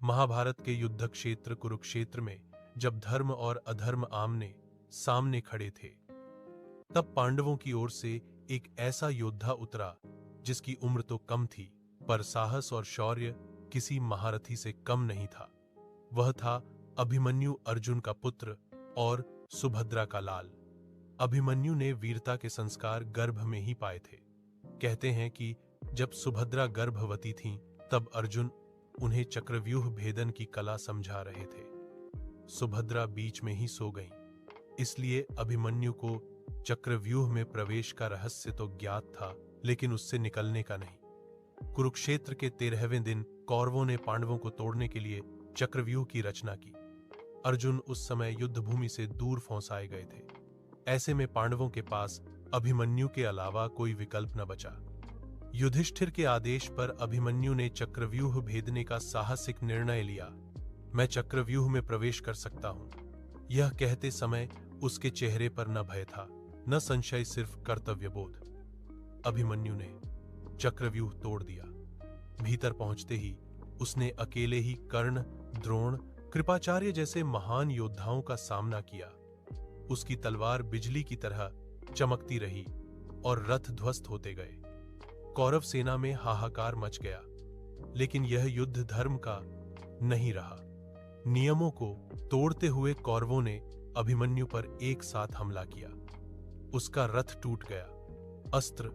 महाभारत के युद्ध क्षेत्र कुरुक्षेत्र में जब धर्म और अधर्म आमने सामने खड़े थे, तब पांडवों की ओर से एक ऐसा योद्धा उतरा जिसकी उम्र तो कम थी, पर साहस और शौर्य किसी महारथी से कम नहीं था। वह था अभिमन्यु, अर्जुन का पुत्र और सुभद्रा का लाल। अभिमन्यु ने वीरता के संस्कार गर्भ में ही पाए थे। कहते हैं कि जब सुभद्रा गर्भवती थीं, तब अर्जुन उन्हें चक्रव्यूह भेदन की कला समझा रहे थे। सुभद्रा बीच में ही सो गईं, इसलिए अभिमन्यु को चक्रव्यूह में प्रवेश का रहस्य तो ज्ञात था, लेकिन उससे निकलने का नहीं। कुरुक्षेत्र के 13वें दिन कौरवों ने पांडवों को तोड़ने के लिए चक्रव्यूह की रचना की। अर्जुन उस समय युद्धभूमि से दूर फौंसाए गए थे। ऐसे में पांडवों के पास अभिमन्यु के अलावा कोई विकल्प न बचा। युधिष्ठिर के आदेश पर अभिमन्यु ने चक्रव्यूह भेदने का साहसिक निर्णय लिया। मैं चक्रव्यूह में प्रवेश कर सकता हूं, यह कहते समय उसके चेहरे पर न भय था, न संशय, सिर्फ कर्तव्यबोध। अभिमन्यु ने चक्रव्यूह तोड़ दिया। भीतर पहुंचते ही उसने अकेले ही कर्ण, द्रोण, कृपाचार्य जैसे महान योद्धाओं का सामना किया। उसकी तलवार बिजली की तरह चमकती रही और रथ ध्वस्त होते गए। कौरव सेना में हाहाकार मच गया, लेकिन यह युद्ध धर्म का नहीं रहा। नियमों को तोड़ते हुए कौरवों ने अभिमन्यु पर एक साथ हमला किया। उसका रथ टूट गया, अस्त्र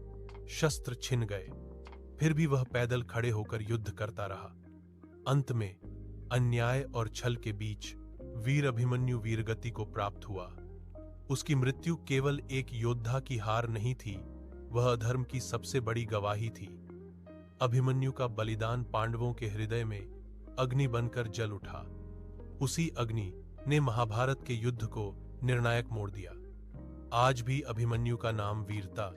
शस्त्र छिन गए, फिर भी वह पैदल खड़े होकर युद्ध करता रहा। अंत में अन्याय और छल के बीच वीर अभिमन्यु वीरगति को प्राप्त हुआ। उसकी मृत्यु केवल एक योद्धा की हार नहीं थी, वह अधर्म की सबसे बड़ी गवाही थी। अभिमन्यु का बलिदान पांडवों के हृदय में अग्नि बनकर जल उठा। उसी अग्नि ने महाभारत के युद्ध को निर्णायक मोड़ दिया। आज भी अभिमन्यु का नाम वीरता,